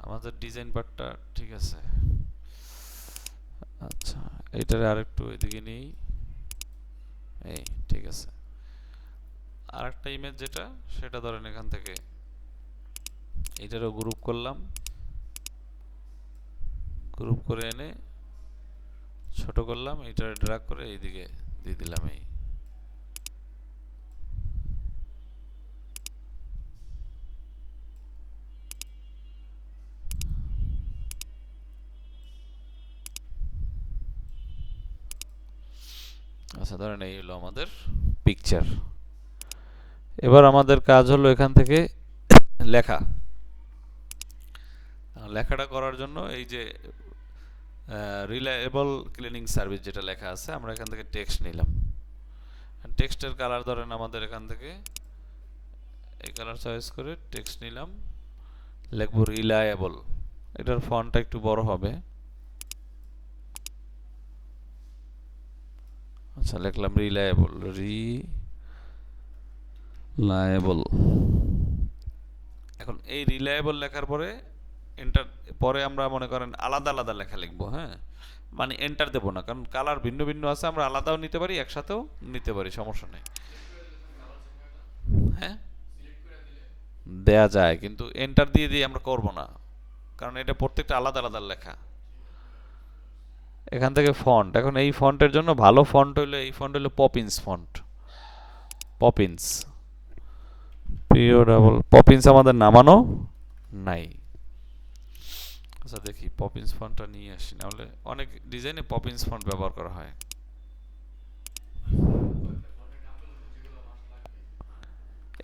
আমাদের ডিজাইন পার্টটা ঠিক আছে। আচ্ছা এটারে আরেকটু এদিকে নেই, এই ঠিক আছে। আরেকটা ইমেজ যেটা, সেটা ধরেন এখান থেকে এটারও গ্রুপ করলাম, গ্রুপ করে এনে ছোট করলাম, এটারে ড্র্যাগ করে এইদিকে দিয়ে দিলাম। এই আচ্ছা ধরেন এই হলো আমাদের পিকচার। এবার আমাদের কাজ হলো এখান থেকে লেখা, লেখাটা করার জন্য এই যে রিলায়েবল ক্লিনিং সার্ভিস যেটা লেখা আছে, আমরা এখান থেকে টেক্সট নিলাম, টেক্সটের কালার ধরেন আমাদের এখান থেকে এই কালার চয়েস করে টেক্সট নিলাম, লিখব রিলায়েবল, এটার ফন্টটা একটু বড় হবে। আচ্ছা লিখলাম রিলায়েবল, রিলায়েবল। এখন এই রিলায়েবল লেখার পরে এন্টার, পরে আমরা মনে করেন আলাদা আলাদা লেখা লিখবো, হ্যাঁ, মানে এন্টার দেবো না, কারণ কালার ভিন্ন ভিন্ন আছে, আমরা আলাদাও নিতে পারি একসাথেও নিতে পারি, সমস্যা নেই। হ্যাঁ দেয়া যায়, কিন্তু এন্টার দিয়ে দিয়ে আমরা করব না, কারণ এটা প্রত্যেকটা আলাদা আলাদা লেখা। এখান থেকে ফন্ট, এখন এই ফন্টের জন্য ভালো ফন্ট হইলো, এই ফন্ট হইলো পপিন্স ফন্ট, পপিন্স, পিও ডাবল পপিন্স আমাদের নামানো নাই। আচ্ছা দেখি পপিন্স ফন্টটা নিয়ে আসি, নাহলে অনেক ডিজাইনে পপিন্স ফন্ট ব্যবহার করা হয়।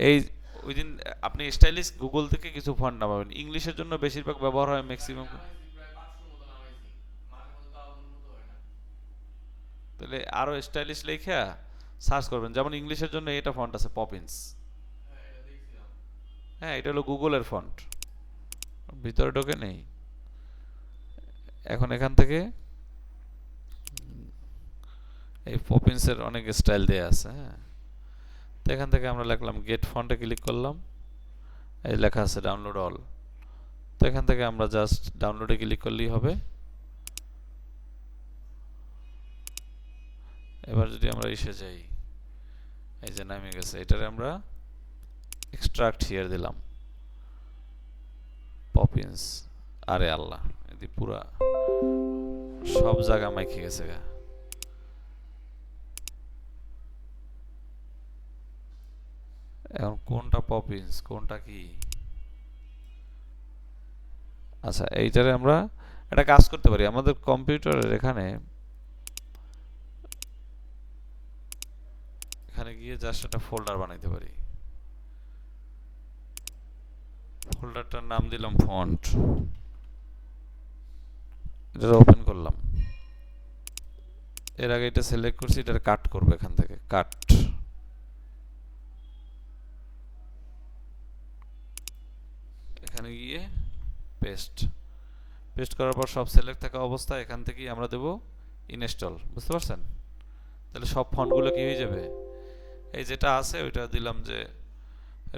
এই ওই দিন আপনি স্টাইলিশ গুগল থেকে কিছু ফন্ট নামাবেন, ইংলিশের জন্য বেশিরভাগ ব্যবহার হয় ম্যাক্সিমাম। তাহলে আরো স্টাইলিশ লেখা সার্চ করবেন, যেমন ইংলিশের জন্য এটা ফন্ট আছে পপিন্স। হ্যাঁ, এটা হলো গুগলের ফন্ট, ভিতরে ঢোকে নেই। এখন এখান থেকে এই পপিন্সের অনেক স্টাইল দেয়া আছে। হ্যাঁ, তো এখান থেকে আমরা লিখলাম গেট ফন্টে ক্লিক করলাম, এই লেখা আছে ডাউনলোড অল। তো এখান থেকে আমরা জাস্ট ডাউনলোডে ক্লিক করলেই হবে। এবার যদি আমরা এসে যাই, এই যে নামে গেছে, এটারে আমরা এক্সট্রাক্ট হিয়ার দিলাম পপিন্স। আরে আল্লাহ, এদি পুরা সব জায়গা মাইকে গেছে গা। এখন কোনটা পপিন্স কোনটা কি? আচ্ছা, এইটারে আমরা একটা কাজ করতে পারি, আমাদের কম্পিউটারের এখানে এখানে গিয়ে জাস্ট একটা ফোল্ডার বানাইতে পারি। ফোল্ডারটার নাম দিলাম ফন্ট, এটা ওপেন করলাম। এর আগে এটা সিলেক্ট করছি, এটা কাট করব এখান থেকে, কাট। এখানে গিয়ে পেস্ট, পেস্ট করার পর সব সিলেক্ট থাকা অবস্থায় এখান থেকেই আমরা দেব ইনস্টল। বুঝতে পারছেন? তাহলে সব ফন্টগুলো কি হয়ে যাবে, এই যেটা আছে ওইটা দিলাম যে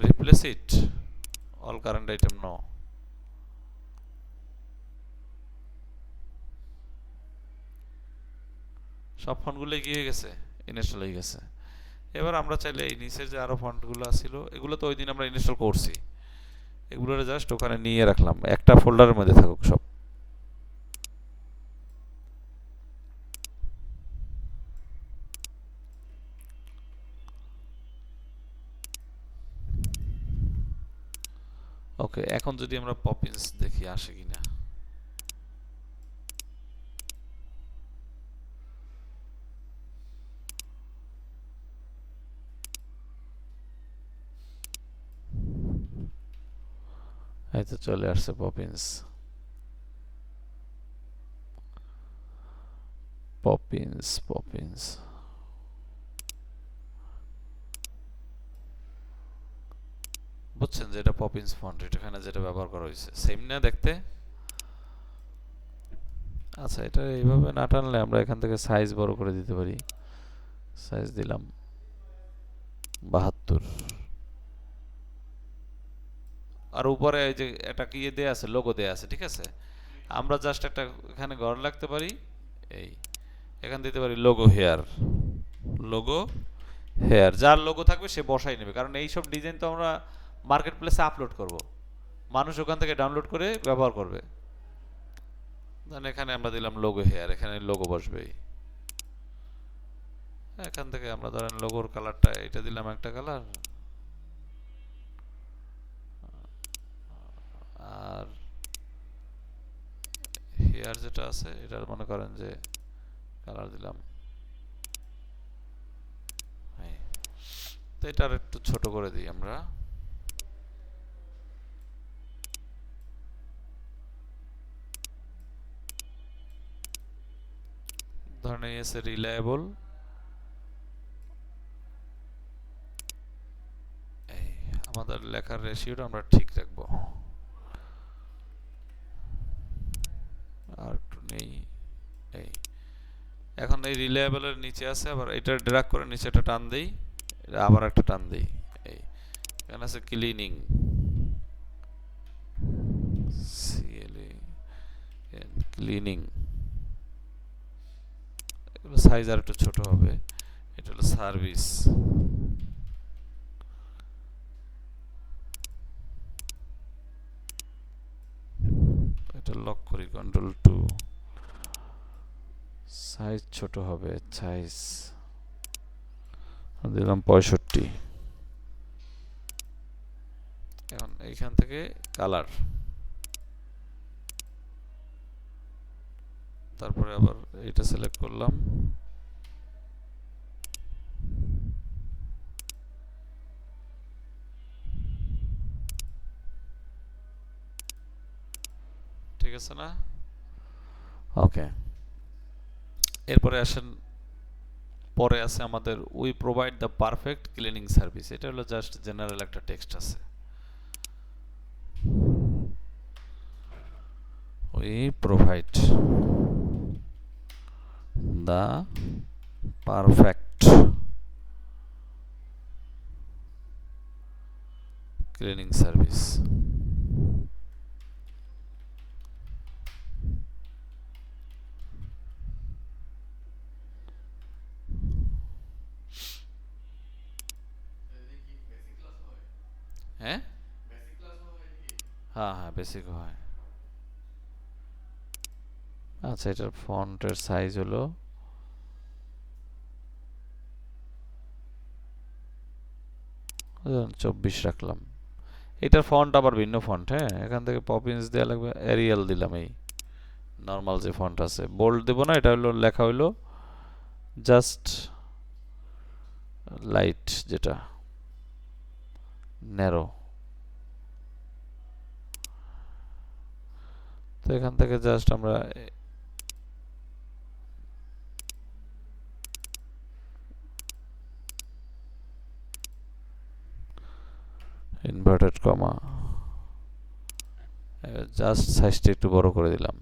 replace it all current item no. সব ফন্টগুলো কি হয়ে গেছে, ইনস্টল হয়ে গেছে। এবার আমরা চাইলে এই নিচের যে আরো ফন্টগুলো ছিল, এগুলো তো ওই দিন আমরা ইনস্টল করছি, এগুলোর জাস্ট ওখানে নিয়ে রাখলাম, একটা ফোল্ডারের মধ্যে থাকুক সব। ওকে, এখন যদি আমরা পপিন্স দেখি আসে কিনা। এই তো চলে আসছে পপিন্স। পপিন্স পপিন্স বুঝছেন যে এটা পপিন্স ফন্ট, এখানে যেটা ব্যবহার করা হয়েছে সেম না দেখতে। আচ্ছা, এটা এইভাবে না টানলে আমরা এখান থেকে সাইজ বড় করে দিতে পারি। সাইজ দিলাম 72। আর উপরে এই যে একটা কি দেয়া আছে, লোগো দেয়া আছে, ঠিক আছে। আমরা জাস্ট একটা এখানে ঘর লাগতে পারি, এই এখান দিতে পারি লোগো হেয়ার। লোগো হেয়ার, যার লোগো থাকবে সে বসাই নেবে, কারণ এই সব ডিজাইন তো আমরা মার্কেট প্লেসে আপলোড করব, মানুষ ওখান থেকে ডাউনলোড করে ব্যবহার করবে। ধরেন এখানে আমরা দিলাম লোগো হেয়ার, এখানে লোগো বসবে। এখান থেকে আমরা ধরেন লোগোর কালারটা এটা দিলাম একটা কালার, আর হেয়ার যেটা আছে এটার মনে করেন যে কালার দিলাম, তো এটা একটু ছোট করে দিই আমরা। ধরেন এই আছে রিলায়েবল, এই আমাদের লেখার রেশিওটা আমরা ঠিক রাখবো। আর একটু নেই, এই এখন এই রিলায়েবলের নিচে আছে, আবার এটা ড্র্যাগ করে নিচে একটা টান দেই, আবার একটা টান দেই, এই এখানে আছে ক্লিনিং, ক্লিনিং, এগুলো সাইজ আর একটু ছোট হবে। এটা হলো সার্ভিস, এটা লক করি Ctrl+2, সাইজ ছোট হবে, সাইজ দিলাম 65। এখন এইখান থেকে কালার, তারপরে আবার এটা সিলেক্ট করলাম, ঠিক আছে না? ওকে, এরপরে আসেন, পরে আছে আমাদের we provide the perfect cleaning service. এটা হলো জাস্ট জেনারেল একটা টেক্সট আছে। We provide the perfect cleaning service. হ্যাঁ হ্যাঁ হ্যাঁ, বেসিক হয়। আচ্ছা, এটার ফন্টের সাইজ হলো 24 রাখলাম। এটার ফন্ট আবার ভিন্ন ফন্ট, হ্যাঁ, এখান থেকে পপিন্স দেওয়া লাগবে, এরিয়াল দিলাম। এই নর্মাল যে ফন্ট আছে, বোল্ড দেব না, এটা হলো লেখা হইলো জাস্ট লাইট, যেটা ন্যারো। তো এখান থেকে জাস্ট আমরা ইনভার্টেড কমা জাস্ট সাইজটা একটু বড় করে দিলাম।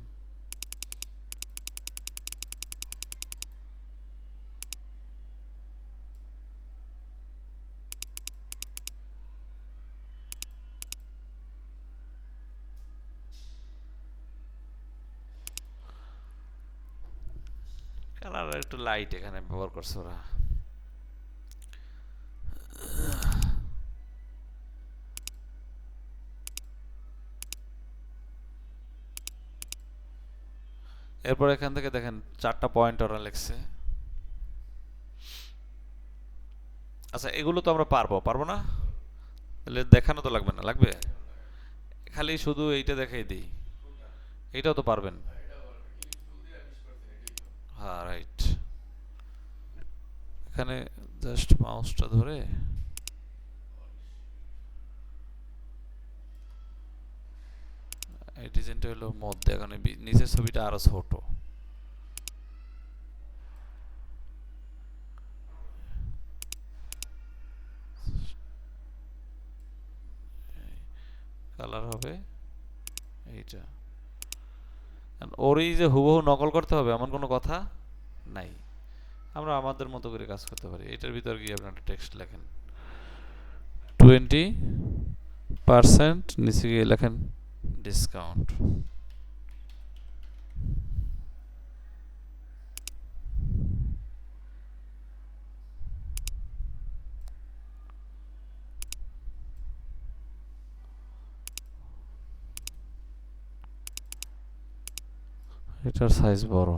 কালার একটু লাইট এখানে ব্যবহার করছে ওরা। এরপর এখান থেকে দেখেন 4টা পয়েন্ট ওরা লিখছে। আচ্ছা, এগুলো তো আমরা পারবো না? তাহলে দেখানো তো লাগবে না? লাগবে, খালি শুধু এইটা দেখাই দিই। এইটাও তো পারবেন। হ্যাঁ, রাইট। এখানে জাস্ট মাউসটা ধরে এই ডিজাইনটা হলো মধ্যে, এখানে নিচের ছবিটা আরো ছোট। কালার হবে এইটা। ওর এই যে হুবহু নকল করতে হবে এমন কোনো কথা নাই, আমরা আমাদের মতো করে কাজ করতে পারি। এটার ভিতর গিয়ে আপনি একটা টেক্সট লেখেন 20%, নিচে গিয়ে লেখেন ডিসকাউন্ট। এটার সাইজ বড়।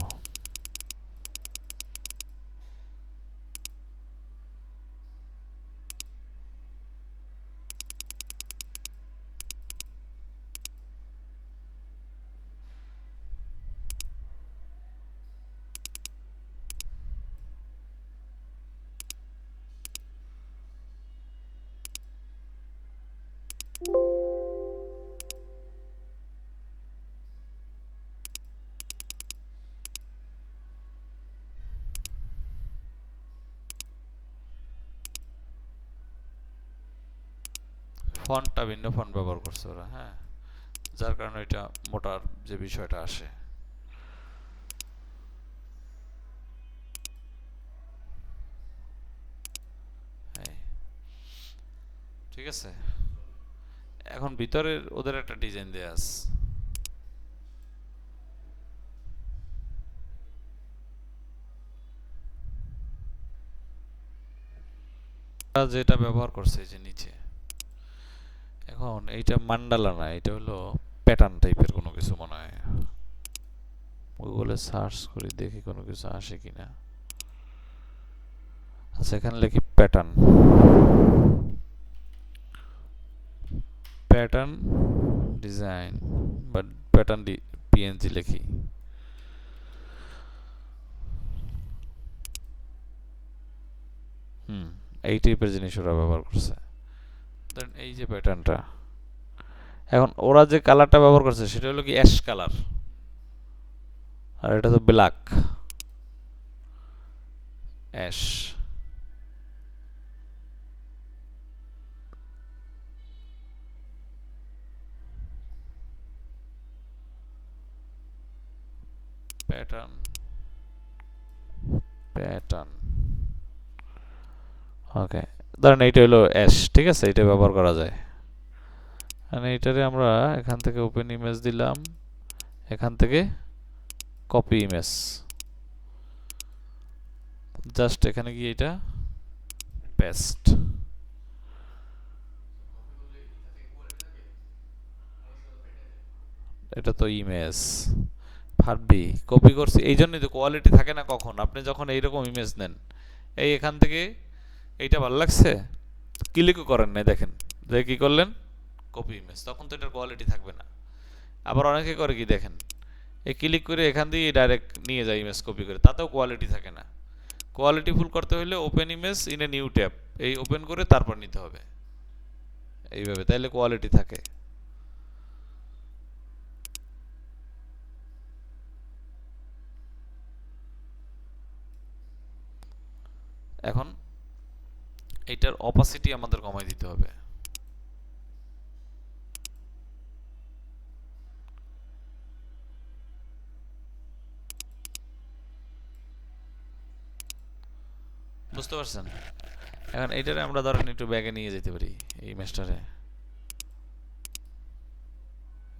ফন্টটা ভিন্ন ফন্ট ব্যবহার করছে ওরা, হ্যাঁ, যার কারণে এটা মোটার যে বিষয়টা আসে। ঠিক আছে, এখন ভিতরে ওদের একটা ডিজাইন দেয়া আছে। যেটা ব্যবহার করছে এই যে নিচে, এখন এইটা মান্ডালা না, এটা হলো প্যাটার্ন টাইপের কোনো কিছু মনে হয়। গুগলে সার্চ করি দেখি কোনো কিছু আসে কিনা। আচ্ছা, এখানে লিখি প্যাটার্ন, প্যাটার্ন ডিজাইন বা প্যাটার্ন পিএনজি লিখি। হুম, এই টাইপের জিনিস ওরা ব্যবহার করছে। দেন এই যে প্যাটার্নটা, এখন ওরা যে কালারটা ব্যবহার করছে সেটা হলো কি অ্যাশ কালার, আর এটা তো ব্ল্যাক, অ্যাশ। প্যাটার্ন, প্যাটার্ন, ওকে। ধরেন এইটা হলো অ্যাশ, ঠিক আছে, এটা ব্যবহার করা যায়। মানে এটারে আমরা এখান থেকে ওপেন ইমেজ দিলাম, এখান থেকে কপি ইমেজ, জাস্ট এখানে গিয়ে এটা পেস্ট। এটা তো ইমেজ ভাববি কপি করছি, এই জন্যই তো কোয়ালিটি থাকে না কখন, আপনি যখন এইরকম ইমেজ নেন, এই এখান থেকে এইটা ভালো লাগছে, ক্লিকও করেন না, দেখেন যে কি করলেন, কপি ইমেজ, তখন তো এটার কোয়ালিটি থাকবে না। আবার অনেকে করে কি দেখেন, এই ক্লিক করে এখান দিয়ে ডাইরেক্ট নিয়ে যায় ইমেজ কপি করে, তাতেও কোয়ালিটি থাকে না। কোয়ালিটি ফুল করতে হলে open image in a new tab, এই ওপেন করে তারপর নিতে হবে এইভাবে, তাইলে কোয়ালিটি থাকে। এখন এইটার অপাসিটি আমাদের কমাই দিতে হবে। বুঝতে পারছেন? এখন এইটারে আমরা ধরেন একটু ব্যাগে নিয়ে যেতে পারি, এই ইমেজটারে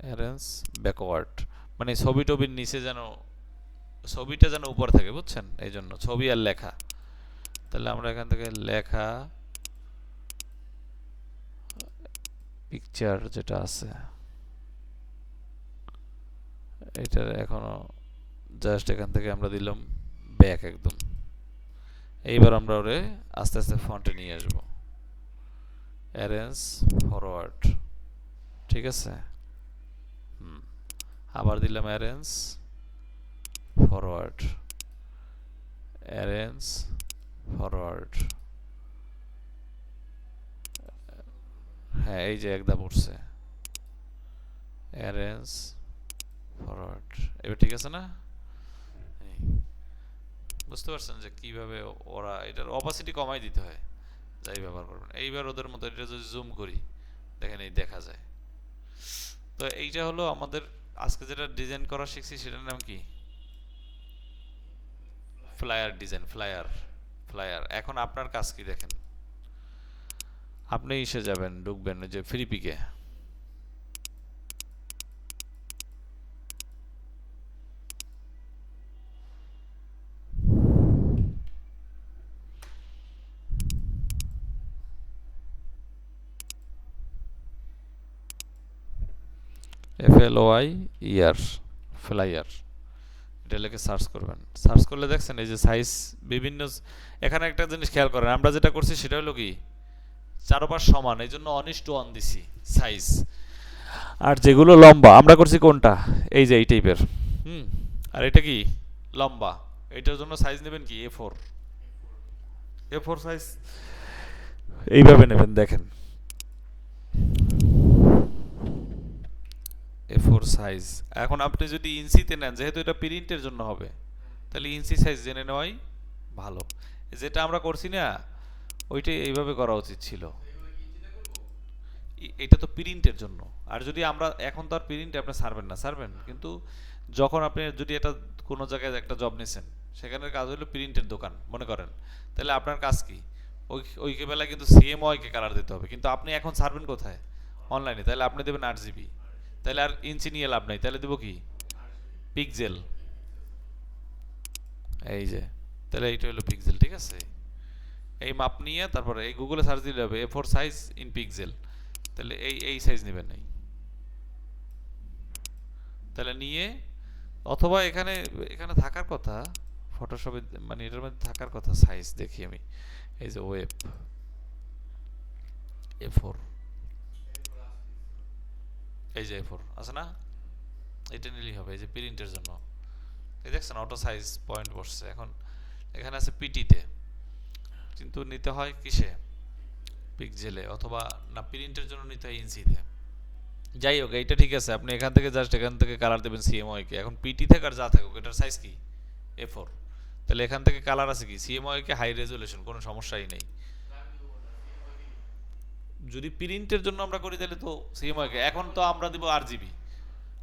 অ্যারেঞ্জ ব্যাকওয়ার্ড, মানে ছবি টবির নিচে যেন, ছবিটা যেন উপর থাকে, বুঝছেন, এই জন্য ছবি আর লেখা। তাহলে আমরা এখান থেকে লেখা পিকচার যেটা আছে এটার এখনো জাস্ট এখান থেকে আমরা দিলাম ব্যাক একদম। এইবার আমরা ওরে আস্তে আস্তে ফন্টে নিয়ে আসবো, অ্যারেঞ্জ ফরওয়ার্ড, ঠিক আছে। আবার দিলাম অ্যারেঞ্জ ফরওয়ার্ড, অ্যারেঞ্জ ফরওয়ার্ড, হ্যাঁ এই যে একদম উঠছে, অ্যারেঞ্জ ফরওয়ার্ড, এবার ঠিক আছে না? বুঝতে পারছেন যে কিভাবে ওরা এটার অপাসিটি কমাই দিতে হয়, যাই ব্যবহার করবেন। এইবার ওদের মতো এটা যদি জুম করি, দেখেন এই দেখা যায়। তো এইটা হলো আমাদের আজকে যেটা ডিজাইন করা শিখছি, সেটার নাম কি, ফ্লায়ার ডিজাইন, ফ্লায়ার, ফ্লায়ার। এখন আপনার কাজ কি দেখেন, আপনি এসে যাবেন, ঢুকবেন যে ফ্রি পিকে, FLOY ইয়ার, ফ্লায়ার, এটা লিখে সার্চ করবেন। সার্চ করলে দেখছেন এই যে সাইজ বিভিন্ন। এখানে একটা জিনিস খেয়াল করেন, আমরা যেটা করছি সেটা হলো কি, চারপাশ সমান, এই জন্য 1:1 দিছি সাইজ। আর যেগুলো লম্বা আমরা করছি কোনটা, এই যে এই টাইপের, আর এটা কি লম্বা, এটার জন্য সাইজ নেবেন কি A4, A4 সাইজ এইভাবে নেবেন, দেখেন A4 সাইজ। এখন আপনি যদি ইঞ্চিতে নেন, যেহেতু এটা প্রিন্টের জন্য হবে, তাহলে ইঞ্চি সাইজ জেনে নেওয়াই ভালো। যেটা আমরা করছি না, ওইটাই এইভাবে করা উচিত ছিল। এটা তো প্রিন্টের জন্য। আর যদি আমরা এখন তো আর প্রিন্টে আপনি ছাড়বেন না, ছাড়বেন কিন্তু যখন আপনি যদি এটা কোনো জায়গায় একটা জব নিছেন, সেখানের কাজ হলো প্রিন্টের দোকান মনে করেন, তাহলে আপনার কাজ কি, ওই বেলায় কিন্তু CMYK কে কালার দিতে হবে, কিন্তু আপনি এখন ছাড়বেন কোথায়, অনলাইনে, তাহলে আপনি দেবেন 8 GB, তাহলে আর ইঞ্চি নিয়ে লাভ নাই, তাহলে দেবো কি পিক্সেল, এই যে, তাহলে এইটা হলো পিক্সেল, ঠিক আছে। এই মাপ নিয়ে তারপরে এই গুগলে সার্চ দিলে হবে A4 সাইজ ইন পিক্সেল, তাহলে এই সাইজ নেবেন নাই, তাহলে নিয়ে, অথবা এখানে এখানে থাকার কথা ফটোশপে, মানে এটার মধ্যে থাকার কথা সাইজ, দেখি আমি, এই যে ওয়েব A4, এই যে A4 আছে না, এটা নিলেই হবে, এই যে প্রিন্টের জন্য। এই দেখছেন অটো সাইজ পয়েন্ট বসছে। এখন এখানে আছে পিটিতে, কিন্তু নিতে হয় কিসে, পিক্সেলে, অথবা না প্রিন্টের জন্য নিতে হয় ইঞ্চিতে। যাই হোক, এইটা ঠিক আছে, আপনি এখান থেকে জাস্ট এখান থেকে কালার দেবেন সিএমওয়াই কে। এখন পিটি থেকে আর যা থাকুক, এটার সাইজ কি A4, তাহলে এখান থেকে কালার আছে কি সিএমওয়াই কে হাই রেজুলেশন, কোনো সমস্যাই নেই। যদি প্রিন্টের জন্য আমরা করি তাহলে তো সিএমওয়াই কে, এখন তো আমরা দিব আরজিবি,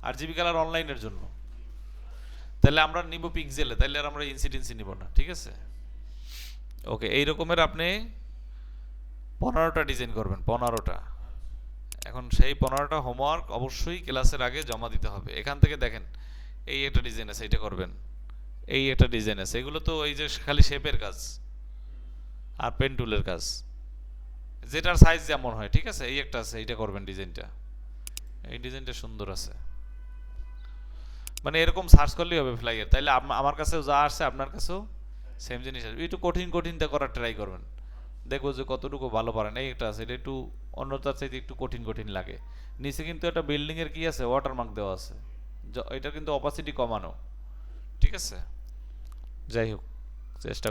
আরজিবি কালার অনলাইনের জন্য, তাহলে আমরা নিব পিক্সেলে, তাহলে আর আমরা ইনসিডেন্সি নিব না, ঠিক আছে। ওকে, এই রকমের আপনি 15টা ডিজাইন করবেন, 15টা। এখন সেই 15টা হোমওয়ার্ক অবশ্যই ক্লাসের আগে জমা দিতে হবে। এখান থেকে দেখেন, এই একটা ডিজাইন আছে, এটা করবেন, এই একটা ডিজাইন আছে, এগুলো তো এই যে খালি শেপের কাজ আর পেন টুলের কাজ, যেটার সাইজ যেমন হয়, ঠিক আছে। এই একটা আছে, এইটা করবেন ডিজাইনটা, এই ডিজাইনটা সুন্দর আছে। মানে এরকম সার্চ করলেই হবে ফ্লাইয়ের, তাইলে আমার কাছেও যা আসছে আপনার কাছেও সেম জিনিস আসবে। একটু কঠিন কঠিনটা করার ট্রাই করবেন, দেখবো যে কতটুকু ভালো পারেন। এই একটা আছে, এটা একটু অন্যটার চাইতে একটু কঠিন কঠিন লাগে। নিচে কিন্তু একটা বিল্ডিং এর কি আছে, ওয়াটারমার্ক দেওয়া আছে, এটা কিন্তু অপাসিটি কমানো, ঠিক আছে। যাই হোক, চেষ্টা